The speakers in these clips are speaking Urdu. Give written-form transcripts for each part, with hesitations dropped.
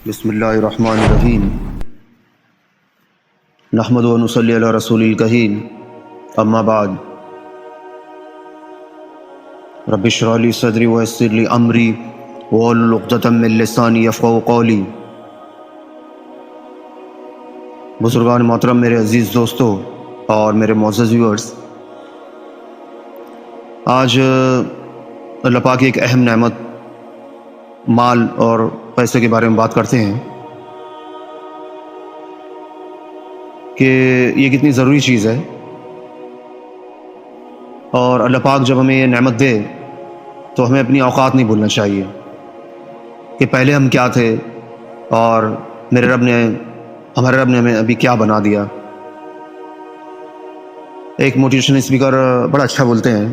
بسم اللہ الرحمن الرحیم نحمد و نصلی علی رسول الکریم اما بعد رب اشرح لی صدری ویسر لی امری واحلل عقدۃ من لسانی یفقہوا قولی۔ بزرگان محترم، میرے عزیز دوستو اور میرے معزز ویورز، آج اللہ پاک کی ایک اہم نعمت مال اور پیسے کے بارے میں بات کرتے ہیں کہ یہ کتنی ضروری چیز ہے، اور اللہ پاک جب ہمیں یہ نعمت دے تو ہمیں اپنی اوقات نہیں بھولنا چاہیے کہ پہلے ہم کیا تھے اور ہمارے رب نے ہمیں ابھی کیا بنا دیا۔ ایک موٹیویشن اسپیکر بڑا اچھا بولتے ہیں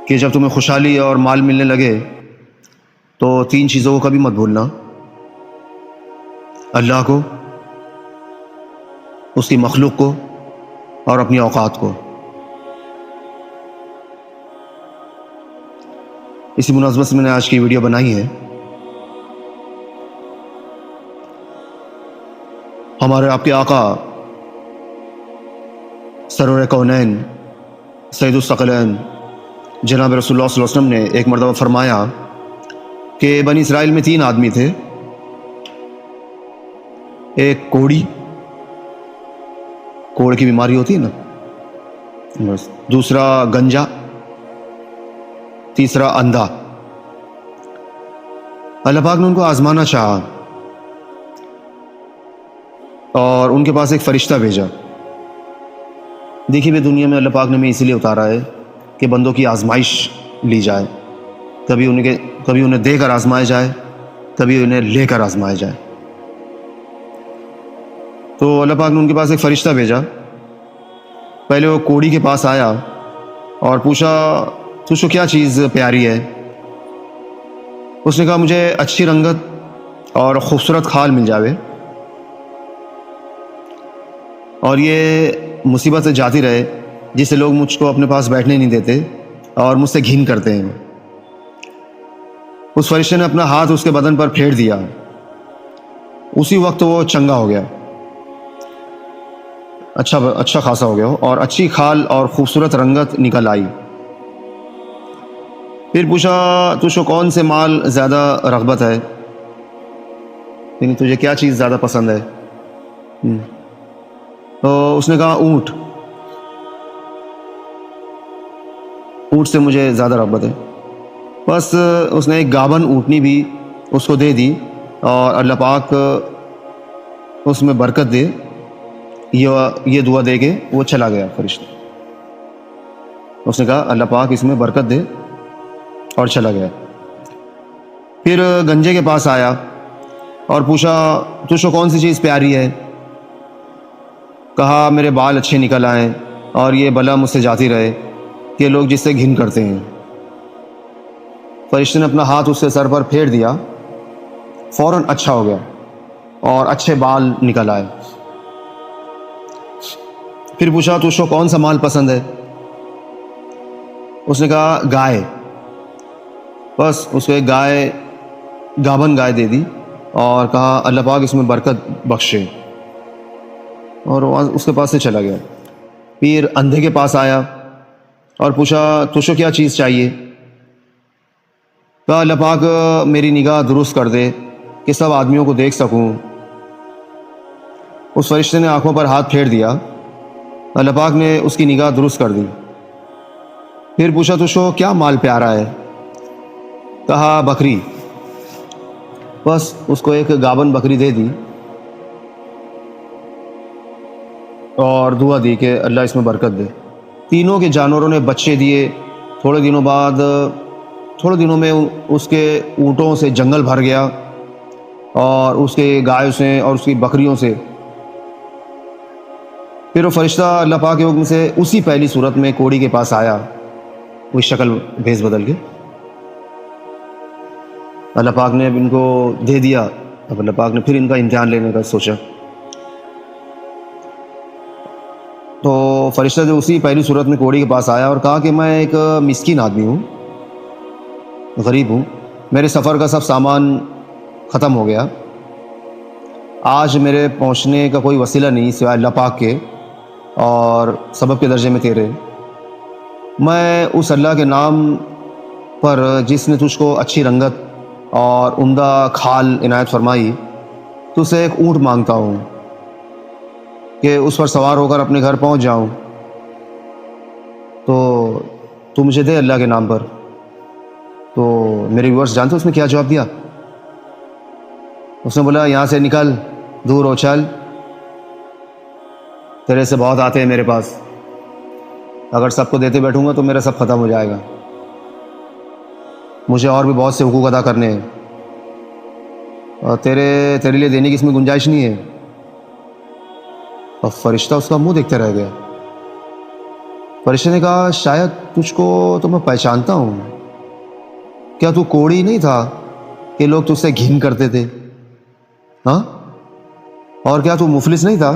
کہ جب تمہیں خوشحالی اور مال ملنے لگے تو 3 چیزوں کو کبھی مت بھولنا: اللہ کو، اس کی مخلوق کو، اور اپنی اوقات کو۔ اسی مناسبت سے میں نے آج کی ویڈیو بنائی ہے۔ ہمارے آپ کے آقا سرور کونین سید الثقلین جناب رسول اللہ صلی اللہ علیہ وسلم نے ایک مرتبہ فرمایا کہ بنی اسرائیل میں 3 آدمی تھے، ایک کوڑی کی بیماری ہوتی ہے نا، بس، دوسرا گنجا، تیسرا اندھا۔ اللہ پاک نے ان کو آزمانا چاہا اور ان کے پاس ایک فرشتہ بھیجا۔ دیکھیے، دنیا میں اللہ پاک نے ہمیں اسی لیے اتارا ہے کہ بندوں کی آزمائش لی جائے، کبھی انہیں دے کر آزمایا جائے، کبھی انہیں لے کر آزمایا جائے۔ تو اللہ پاک نے ان کے پاس ایک فرشتہ بھیجا۔ پہلے وہ کوڑی کے پاس آیا اور پوچھا، تجھ کو کیا چیز پیاری ہے؟ اس نے کہا، مجھے اچھی رنگت اور خوبصورت کھال مل جاوے اور یہ مصیبت سے جاتی رہے جس سے لوگ مجھ کو اپنے پاس بیٹھنے نہیں دیتے اور مجھ سے گھن کرتے ہیں۔ اس فرشتے نے اپنا ہاتھ اس کے بدن پر پھیر دیا، اسی وقت وہ چنگا ہو گیا، اچھا خاصا ہو گیا اور اچھی کھال اور خوبصورت رنگت نکل آئی۔ پھر پوچھا، تجھ کو کون سے مال زیادہ رغبت ہے، یعنی تجھے کیا چیز زیادہ پسند ہے؟ تو اس نے کہا، اونٹ سے مجھے زیادہ رغبت ہے۔ بس اس نے ایک گابن اونٹنی بھی اس کو دے دی، اور اللہ پاک اس میں برکت دے، یہ دعا دے کے وہ چلا گیا فرشتہ۔ اس نے کہا، اللہ پاک اس میں برکت دے، اور چلا گیا۔ پھر گنجے کے پاس آیا اور پوچھا، تجھ کو کون سی چیز پیاری ہے؟ کہا، میرے بال اچھے نکل آئیں اور یہ بلا مجھ سے جاتی رہے کہ لوگ جس سے گھن کرتے ہیں۔ فرشتے نے اپنا ہاتھ اس کے سر پر پھیر دیا، فوراً اچھا ہو گیا اور اچھے بال نکل آئے۔ پھر پوچھا، تجھ کو کون سا مال پسند ہے؟ اس نے کہا، گائے۔ بس اس کو ایک گابن گائے دے دی اور کہا، اللہ پاک اس میں برکت بخشے، اور اس کے پاس سے چلا گیا۔ پھر اندھے کے پاس آیا اور پوچھا، تجھ کو کیا چیز چاہیے؟ کہا، اللہ پاک میری نگاہ درست کر دے کہ سب آدمیوں کو دیکھ سکوں۔ اس فرشتے نے آنکھوں پر ہاتھ پھیر دیا، اللہ پاک نے اس کی نگاہ درست کر دی۔ پھر پوچھا، تجھ کو کیا مال پیارا ہے؟ کہا، بکری۔ بس اس کو ایک گابن بکری دے دی اور دعا دی کہ اللہ اس میں برکت دے۔ تینوں کے جانوروں نے بچے دیے۔ تھوڑے دنوں میں اس کے اونٹوں سے جنگل بھر گیا، اور اس کے گایوں سے اور اس کی بکریوں سے۔ پھر وہ فرشتہ اللہ پاک کے حکم سے اسی پہلی صورت میں کوڑی کے پاس آیا، وہی شکل بھیس بدل کے۔ اللہ پاک نے اب ان کو دے دیا۔ اب اللہ پاک نے پھر ان کا امتحان لینے کا سوچا، تو فرشتہ جو اسی پہلی صورت میں کوڑی کے پاس آیا اور کہا کہ میں ایک مسکین آدمی ہوں، غریب ہوں، میرے سفر کا سب سامان ختم ہو گیا. آج میرے پہنچنے کا کوئی وسیلہ نہیں سوائے اللہ پاک کے اور سبب کے درجے میں تیرے. میں اس اللہ کے نام پر جس نے تجھ کو اچھی رنگت اور عمدہ کھال عنایت فرمائی، تجھ سے ایک اونٹ مانگتا ہوں کہ اس پر سوار ہو کر اپنے گھر پہنچ جاؤں. تو مجھے دے اللہ کے نام پر. تو میرے ویورس جانتے اس نے کیا جواب دیا؟ اس نے بولا یہاں سے نکل، دور ہو، چل، تیرے سے بہت آتے ہیں میرے پاس، اگر سب کو دیتے بیٹھوں گا تو میرا سب ختم ہو جائے گا، مجھے اور بھی بہت سے حقوق ادا کرنے ہیں اور تیرے لیے دینے کی اس میں گنجائش نہیں ہے. اور فرشتہ اس کا منہ دیکھتے رہ گیا. فرشتے نے کہا شاید تجھ کو تو میں پہچانتا ہوں، کیا تو کوڑی نہیں تھا کہ لوگ تجھ سے گھن کرتے تھے؟ ہاں، اور کیا تو مفلس نہیں تھا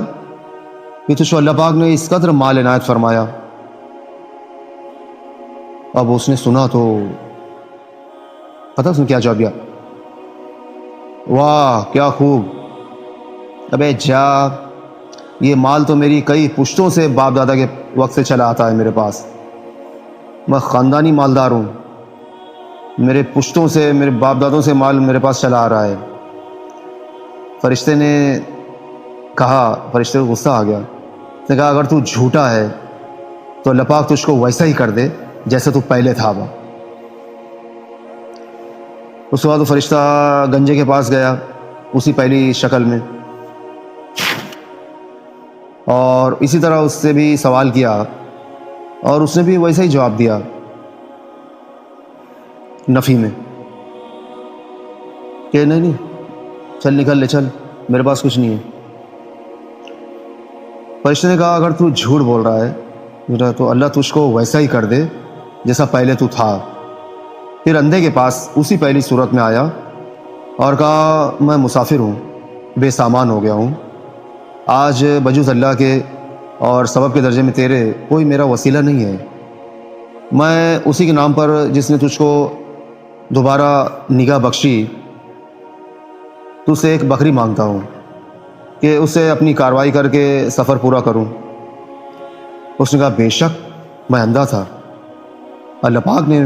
کہ تجھ کو اللہ پاک نے اس قدر مال عنایت فرمایا؟ اب اس نے سنا تو پتہ اس نے کیا جواب دیا؟ واہ کیا خوب، ابے جا، یہ مال تو میری کئی پشتوں سے باپ دادا کے وقت سے چلا آتا ہے میرے پاس، میں خاندانی مالدار ہوں، میرے پشتوں سے، میرے باپ دادوں سے مال میرے پاس چلا آ رہا ہے. فرشتے نے کہا، فرشتے کو غصہ آ گیا، اس نے کہا اگر تو جھوٹا ہے تو اللہ پاک تجھ کو ویسا ہی کر دے جیسے تو پہلے تھا. اس کے بعد وہ فرشتہ گنجے کے پاس گیا اسی پہلی شکل میں، اور اسی طرح اس سے بھی سوال کیا اور اس نے بھی ویسا ہی جواب دیا نفی میں کہ نہیں چل نکل لے، چل، میرے پاس کچھ نہیں ہے. فرشتے نے کہا اگر تو جھوٹ بول رہا ہے تو اللہ تجھ کو ویسا ہی کر دے جیسا پہلے تو تھا. پھر اندھے کے پاس اسی پہلی صورت میں آیا اور کہا میں مسافر ہوں، بے سامان ہو گیا ہوں، آج بجز اللہ کے اور سبب کے درجے میں تیرے کوئی میرا وسیلہ نہیں ہے. میں اسی کے نام پر جس نے تجھ کو دوبارہ نگاہ بخشی، تجھ سے ایک بکری مانگتا ہوں کہ اسے اپنی کارروائی کر کے سفر پورا کروں. اس نے کہا بے شک میں اندھا تھا، اللہ پاک نے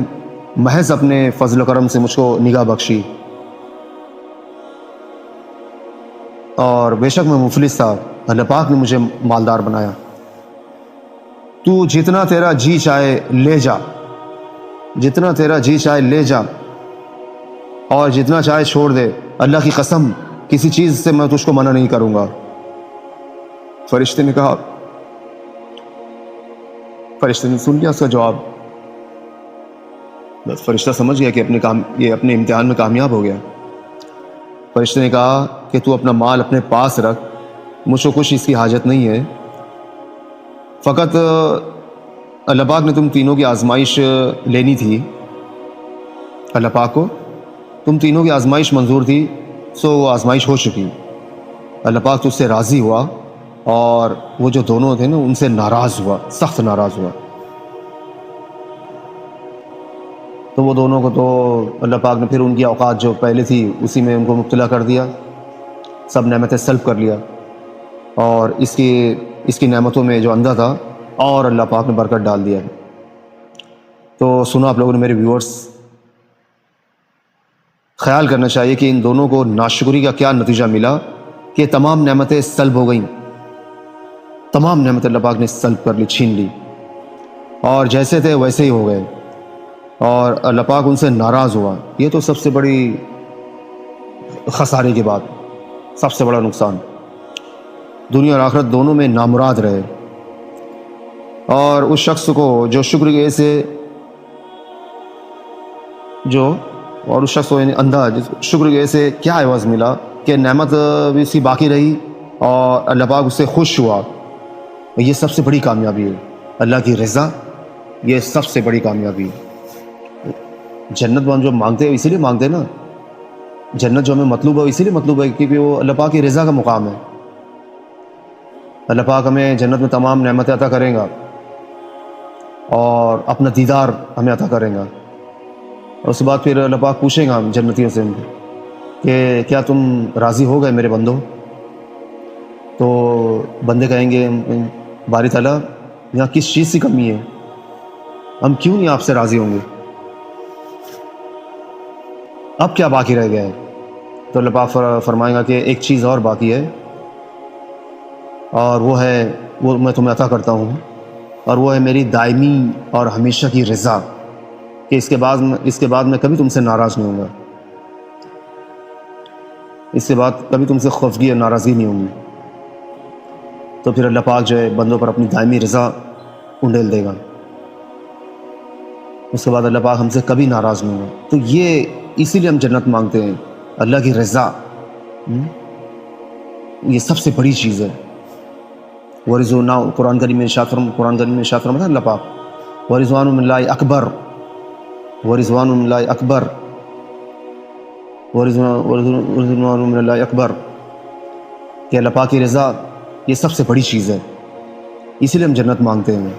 محض اپنے فضل و کرم سے مجھ کو نگاہ بخشی، اور بے شک میں مفلس تھا، اللہ پاک نے مجھے مالدار بنایا. تو جتنا تیرا جی چاہے لے جا، جتنا تیرا جی چاہے لے جا اور جتنا چاہے چھوڑ دے، اللہ کی قسم کسی چیز سے میں تجھ کو منع نہیں کروں گا. فرشتے نے کہا، فرشتے نے سن لیا اس کا جواب، بس فرشتہ سمجھ گیا کہ یہ اپنے امتحان میں کامیاب ہو گیا. فرشتے نے کہا کہ تو اپنا مال اپنے پاس رکھ، مجھ کو کچھ اس کی حاجت نہیں ہے، فقط اللہ پاک نے تم تینوں کی آزمائش لینی تھی، اللہ پاک کو تم تینوں کی آزمائش منظور تھی، سو وہ آزمائش ہو چکی، اللہ پاک تجھ سے راضی ہوا اور وہ جو دونوں تھے نا ان سے ناراض ہوا، سخت ناراض ہوا. تو وہ دونوں کو تو اللہ پاک نے پھر ان کی اوقات جو پہلے تھی اسی میں ان کو مبتلا کر دیا، سب نعمتیں سلب کر لیا، اور اس کی نعمتوں میں جو اندھا تھا اور اللہ پاک نے برکت ڈال دیا. تو سنا آپ لوگوں نے میرے ویورز، خیال کرنا چاہیے کہ ان دونوں کو ناشکری کا کیا نتیجہ ملا کہ تمام نعمتیں سلب ہو گئیں، تمام نعمتیں اللہ پاک نے سلب کر لی، چھین لی، اور جیسے تھے ویسے ہی ہو گئے، اور اللہ پاک ان سے ناراض ہوا. یہ تو سب سے بڑی خسارے کی بات، سب سے بڑا نقصان، دنیا اور آخرت دونوں میں نامراد رہے. اور اس شخص کو جو شکر کے سے اور اس شخص کو یعنی اندھا شکر کے سے کیا عوض ملا کہ نعمت بھی اس کی باقی رہی اور اللہ پاک اس سے خوش ہوا. یہ سب سے بڑی کامیابی ہے، اللہ کی رضا، یہ سب سے بڑی کامیابی ہے. جنت ہم جو مانگتے ہیں اسی لیے مانگتے ہیں نا، جنت جو ہمیں مطلوب ہے اسی لیے مطلوب ہے کیونکہ وہ اللہ پاک کی رضا کا مقام ہے. اللہ پاک ہمیں جنت میں تمام نعمتیں عطا کریں گا اور اپنا دیدار ہمیں عطا کریں گا، اور اس کے بعد پھر اللہ پاک پوچھیں گا ہم جنتیوں سے کہ کیا تم راضی ہو گئے میرے بندو؟ تو بندے کہیں گے باری تعالیٰ یہاں کس چیز کی کمی ہے، ہم کیوں نہیں آپ سے راضی ہوں گے، اب کیا باقی رہ گیا ہے؟ تو اللہ پاک فرمائے گا کہ ایک چیز اور باقی ہے، اور وہ میں تمہیں عطا کرتا ہوں، اور وہ ہے میری دائمی اور ہمیشہ کی رضا، کہ اس کے بعد میں کبھی تم سے ناراض نہیں ہوں گا، اس کے بعد کبھی تم سے خوفگی اور ناراضگی نہیں ہوں گی۔ تو پھر اللہ پاک جو ہے بندوں پر اپنی دائمی رضا انڈیل دے گا، اس کے بعد اللہ پاک ہم سے کبھی ناراض نہیں ہوگا۔ تو اسی لیے ہم جنت مانگتے ہیں، اللہ کی رضا، یہ سب سے بڑی چیز ہے۔ ورضوان، قرآن کریم میں ارشاد فرماتا ہے اللہ پاک، ورضوان من اللہ اکبر، ورضوان من اللہ اکبر، ورضوان من اللہ اکبر، کہ اللہ پاک کی رضا یہ سب سے بڑی چیز ہے، اسی لیے ہم جنت مانگتے ہیں۔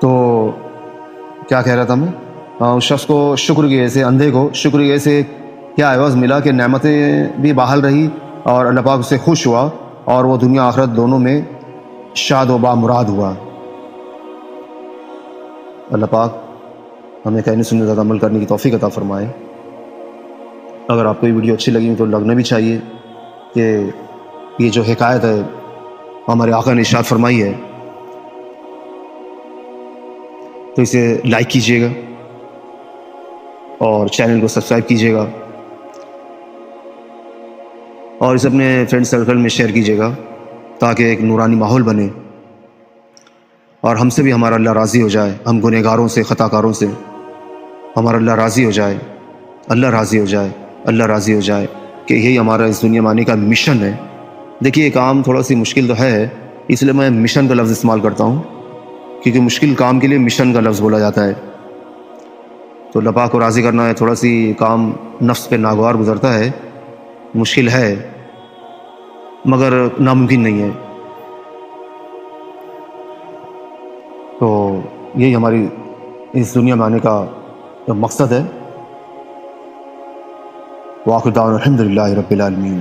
تو کیا کہہ رہا تھا میں؟ اس شخص کو شکر سے، اندھے کو شکر سے کیا عوض ملا کہ نعمتیں بھی بحال رہی اور اللہ پاک اس سے خوش ہوا، اور وہ دنیا آخرت دونوں میں شاد و بامراد ہوا۔ اللہ پاک ہمیں کہنے سننے زیادہ عمل کرنے کی توفیق عطا فرمائے۔ اگر آپ کو یہ ویڈیو اچھی لگی تو لگنا بھی چاہیے کہ یہ جو حکایت ہے ہمارے آقا نے ارشاد فرمائی ہے، تو اسے لائک کیجیے گا اور چینل کو سبسکرائب کیجیے گا، اور اسے اپنے فرینڈ سرکل میں شیئر کیجیے گا، تاکہ ایک نورانی ماحول بنے اور ہم سے بھی ہمارا اللہ راضی ہو جائے، ہم گنہگاروں سے، خطا کاروں سے ہمارا اللہ راضی ہو جائے، اللہ راضی ہو جائے، اللہ راضی ہو جائے، کہ یہی ہمارا اس دنیا میں آنے کا مشن ہے۔ دیکھیے کام تھوڑا سی مشکل تو ہے، اس لیے میں مشن کا لفظ استعمال کرتا ہوں، کیونکہ مشکل کام کے لیے مشن کا لفظ بولا جاتا ہے۔ تو اللہ پاک کو راضی کرنا ہے، تھوڑا سی کام نفس پہ ناگوار گزرتا ہے، مشکل ہے، مگر ناممکن نہیں ہے۔ تو یہی ہماری اس دنیا میں آنے کا مقصد ہے۔ وآخر دعوانا الحمد للہ رب العالمین۔